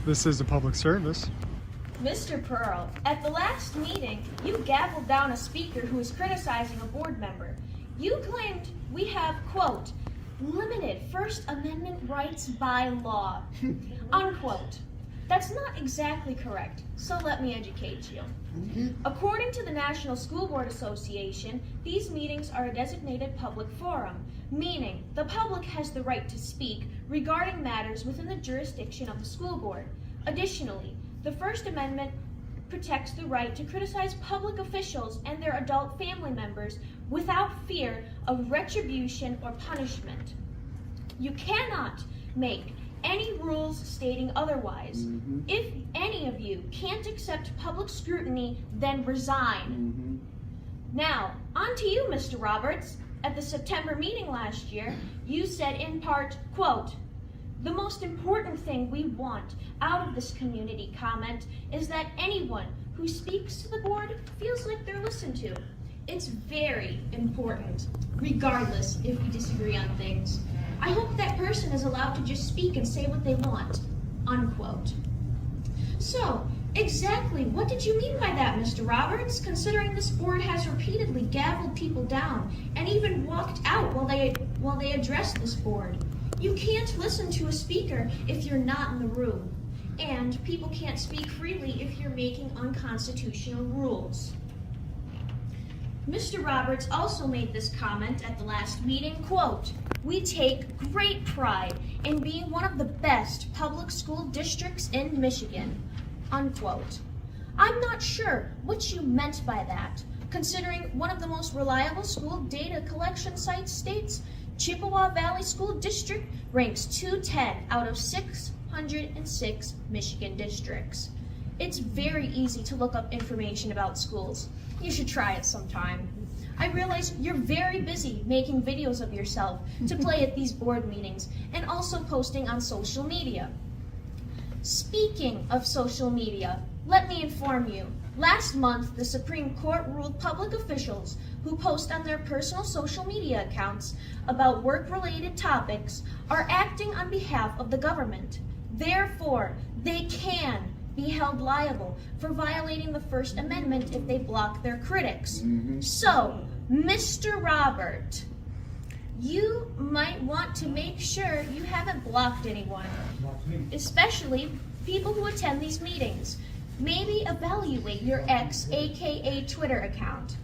This is a public service. Mr. Pearl, at the last meeting, you gavelled down a speaker who was criticizing a board member. You claimed we have, quote, limited First Amendment rights by law, unquote. That's not exactly correct, so let me educate you. According to the National School Board Association, these meetings are a designated public forum, meaning the public has the right to speak regarding matters within the jurisdiction of the school board. Additionally, the First Amendment protects the right to criticize public officials and their adult family members without fear of retribution or punishment. You cannot make any rules stating otherwise. If any of you can't accept public scrutiny, then resign. Now, on to you, Mr. Roberts. At the September meeting last year, you said in part, quote, the most important thing we want out of this community comment is that anyone who speaks to the board feels like they're listened to. It's very important, regardless if we disagree on things. I hope that person is allowed to just speak and say what they want, unquote. So, exactly what did you mean by that, Mr. Roberts, considering this board has repeatedly gavelled people down and even walked out while they addressed this board? You can't listen to a speaker if you're not in the room, and people can't speak freely if you're making unconstitutional rules. Mr. Roberts also made this comment at the last meeting, quote, we take great pride in being one of the best public school districts in Michigan, unquote. I'm not sure what you meant by that, considering one of the most reliable school data collection sites states Chippewa Valley School District ranks 210 out of 606 Michigan districts. It's very easy to look up information about schools. You should try it sometime. I realize you're very busy making videos of yourself to play at these board meetings and also posting on social media. Speaking of social media, let me inform you. Last month, the Supreme Court ruled public officials who post on their personal social media accounts about work-related topics are acting on behalf of the government. Therefore, they can be held liable for violating the First Amendment if they block their critics. So, Mr. Robert, you might want to make sure you haven't blocked anyone, especially people who attend these meetings. Maybe evaluate your ex, aka Twitter account.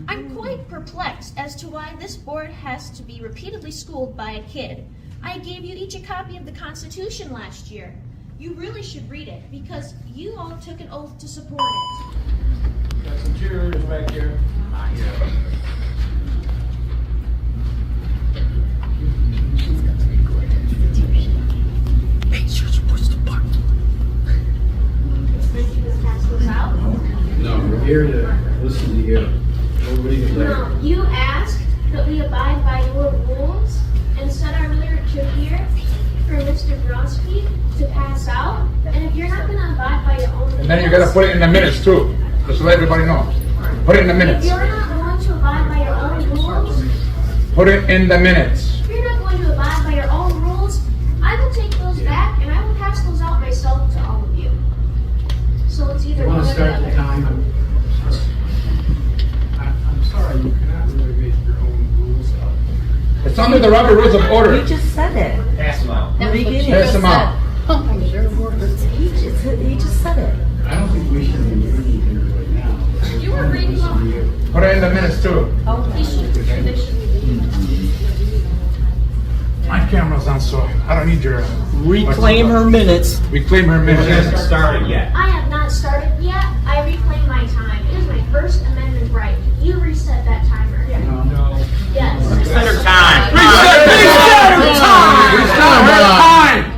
I'm quite perplexed as to why this board has to be repeatedly schooled by a kid. I gave you each a copy of the Constitution last year. You really should read it because you all took an oath to support it. Got some cheerleaders back here. Make sure you push the button. No, we're here to listen to you. No, you asked that we abide by your rules and set our literature here for Mr. Bronsky to pass out. And if you're not going to abide by your own rules... And then you gotta put it in the minutes too, just to let everybody know. Put it in the minutes. If you're not going to abide by your own rules... Put it in the minutes. If you're not going to abide by your own rules, I will take those back and I will pass those out myself to all of you. So it's either You want one to or the start the other. time? I'm sorry, you cannot really make your own rules up. It's under the Robert Rules of Order. You just said it. Pass them out. In the beginning. Pass them out. He just said it. I don't think we should be reading here right now. You were reading them. Put it in the minutes too. They should be. My camera's on, so I don't need your... Reclaim her minutes. Reclaim her It hasn't minutes. started yet. I have not started yet. I reclaim my time. It is my First Amendment right. You reset that timer. No. Yes. Reset her time.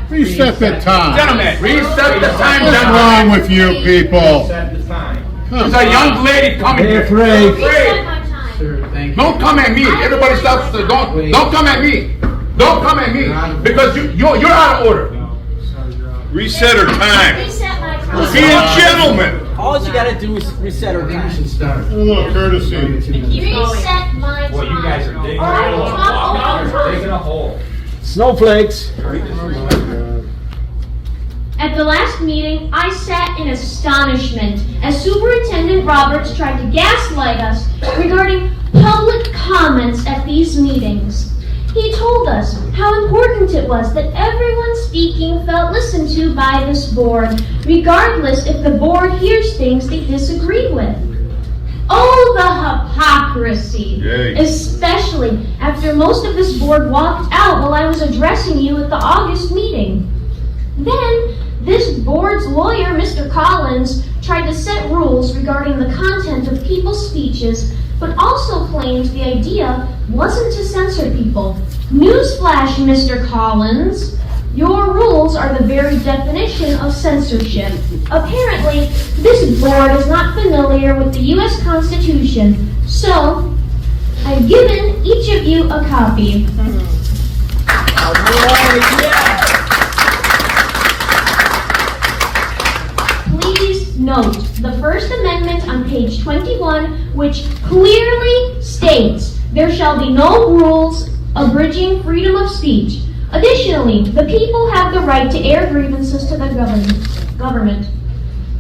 Reset the time. Gentlemen, reset the time, What's gentlemen. wrong with you people? Reset the time. There's a young lady coming here. Reset my time. Sir, thank you. Don't come at me. Everybody stops. Don't come at me. Don't come at me because you're out of order. No, sorry, you're out. Reset her time. Reset my time. Be a gentleman. All you gotta do is reset her I think we time. should start. A little courtesy. Reset my time. Boy, you guys are digging Or I will talk all the You're digging time. a hole. Snowflakes. At the last meeting, I sat in astonishment as Superintendent Roberts tried to gaslight us regarding public comments at these meetings. He told us how important it was that everyone speaking felt listened to by this board, regardless if the board hears things they disagree with. Oh, the hypocrisy! Yay. Especially after most of this board walked out while I was addressing you at the August meeting. Then, this board's lawyer, Mr. Collins, tried to set rules regarding the content of people's speeches, but also claimed the idea wasn't to censor people. Newsflash, Mr. Collins, your rules are the very definition of censorship. Apparently, this board is not familiar with the U.S. Constitution, so I've given each of you a copy. Please note the First Amendment on page 21, which clearly states there shall be no rules abridging freedom of speech. Additionally, the people have the right to air grievances to the government.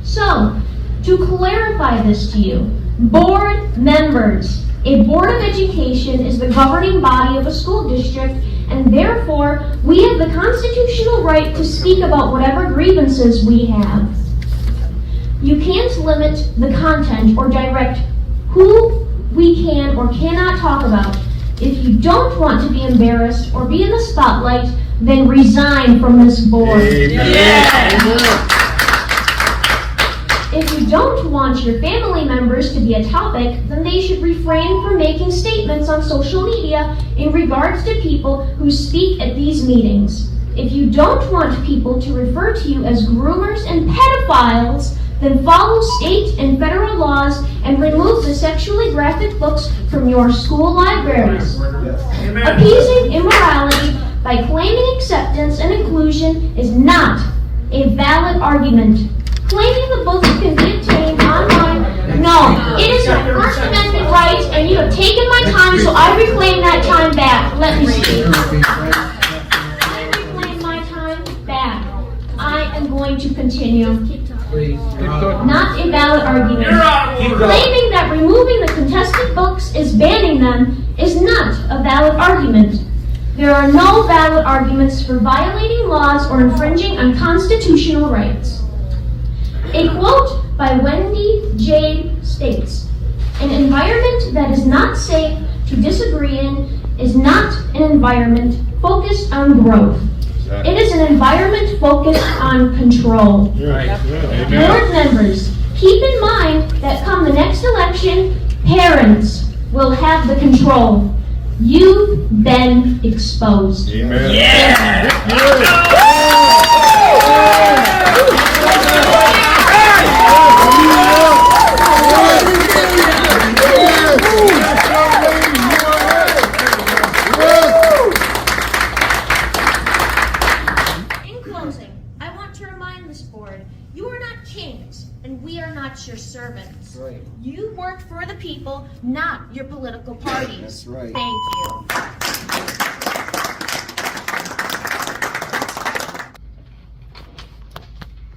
So, to clarify this to you, board members, a board of education is the governing body of a school district, and therefore, we have the constitutional right to speak about whatever grievances we have. You can't limit the content or direct who we can or cannot talk about. If you don't want to be embarrassed or be in the spotlight, then resign from this board. If you don't want your family members to be a topic, then they should refrain from making statements on social media in regards to people who speak at these meetings. If you don't want people to refer to you as groomers and pedophiles, then follow state and federal laws and remove the sexually graphic books from your school libraries. Appeasing immorality by claiming acceptance and inclusion is not a valid argument. Claiming the books can be obtained online, no, it is my First Amendment right, and you have taken my time, so I reclaim that time back. Let me speak. I reclaim my time back. I am going to continue. Not a valid argument. Claiming that removing the contested books is banning them is not a valid argument. There are no valid arguments for violating laws or infringing on constitutional rights. A quote by Wendy Jade states, "An environment that is not safe to disagree in is not an environment focused on growth. It is an environment focused on control." Board members, keep in mind that come the next election, parents will have the control. You've been exposed. Your servants. That's right. You work for the people, not your political parties. That's right. Thank you.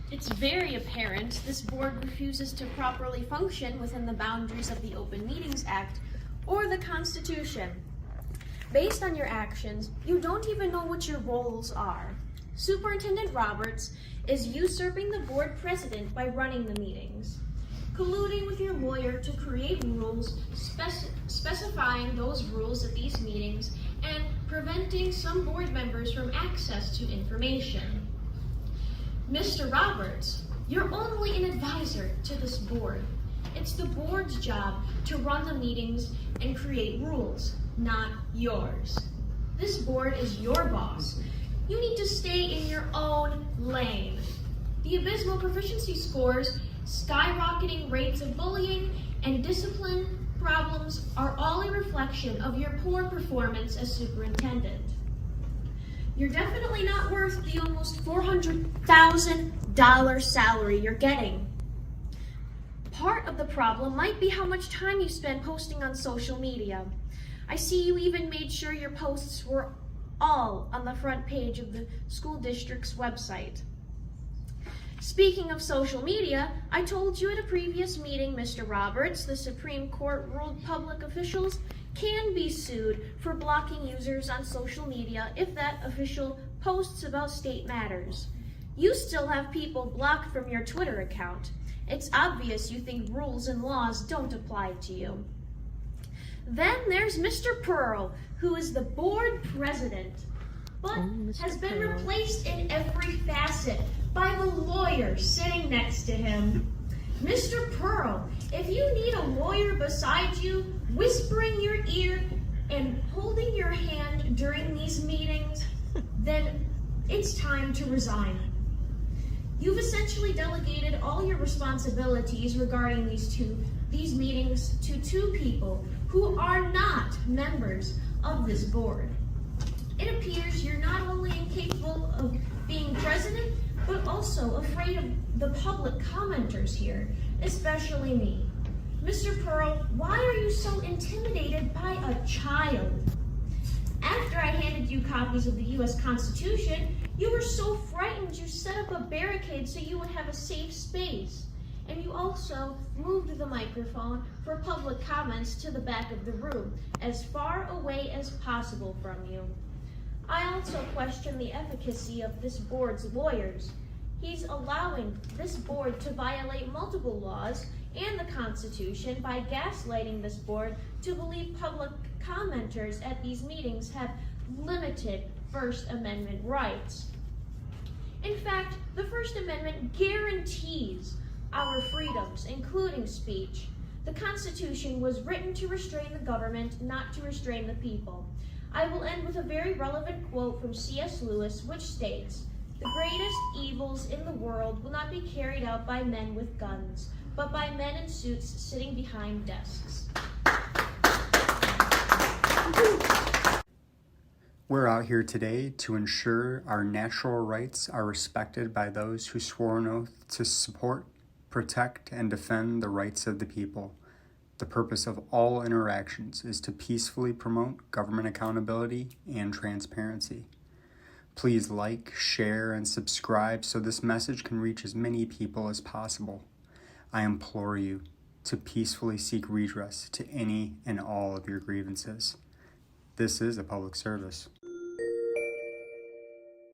It's very apparent this board refuses to properly function within the boundaries of the Open Meetings Act or the Constitution. Based on your actions, you don't even know what your roles are. Superintendent Roberts is usurping the board president by running the meetings, colluding with your lawyer to create rules specifying those rules at these meetings, and preventing some board members from access to information. Mr. Roberts, you're only an advisor to this board. It's the board's job to run the meetings and create rules, not yours. This board is your boss. You need to stay in your own lane. The abysmal proficiency scores, skyrocketing rates of bullying, and discipline problems are all a reflection of your poor performance as superintendent. You're definitely not worth the almost $400,000 salary you're getting. Part of the problem might be how much time you spend posting on social media. I see you even made sure your posts were all on the front page of the school district's website. Speaking of social media, I told you at a previous meeting, Mr. Roberts, the Supreme Court ruled public officials can be sued for blocking users on social media if that official posts about state matters. You still have people blocked from your Twitter account. It's obvious you think rules and laws don't apply to you. Then there's Mr. Pearl, who is the board president, but has been replaced in every facet by the lawyer sitting next to him. Mr. Pearl, if you need a lawyer beside you, whispering your ear and holding your hand during these meetings, then it's time to resign. You've essentially delegated all your responsibilities regarding these meetings to two people who are not members of this board. It appears you're not only incapable of being president, but also afraid of the public commenters here, especially me. Mr. Pearl, why are you so intimidated by a child? After I handed you copies of the U.S. Constitution, you were so frightened you set up a barricade so you would have a safe space. And you also moved the microphone for public comments to the back of the room, as far away as possible from you. I also question the efficacy of this board's lawyers. He's allowing this board to violate multiple laws and the Constitution by gaslighting this board to believe public commenters at these meetings have limited First Amendment rights. In fact, the First Amendment guarantees our freedoms, including speech. The Constitution was written to restrain the government, not to restrain the people. I will end with a very relevant quote from C.S. Lewis, which states, "The greatest evils in the world will not be carried out by men with guns, but by men in suits sitting behind desks." We're out here today to ensure our natural rights are respected by those who swore an oath to support, protect, and defend the rights of the people. The purpose of all interactions is to peacefully promote government accountability and transparency. Please like, share, and subscribe so this message can reach as many people as possible. I implore you to peacefully seek redress to any and all of your grievances. This is a public service.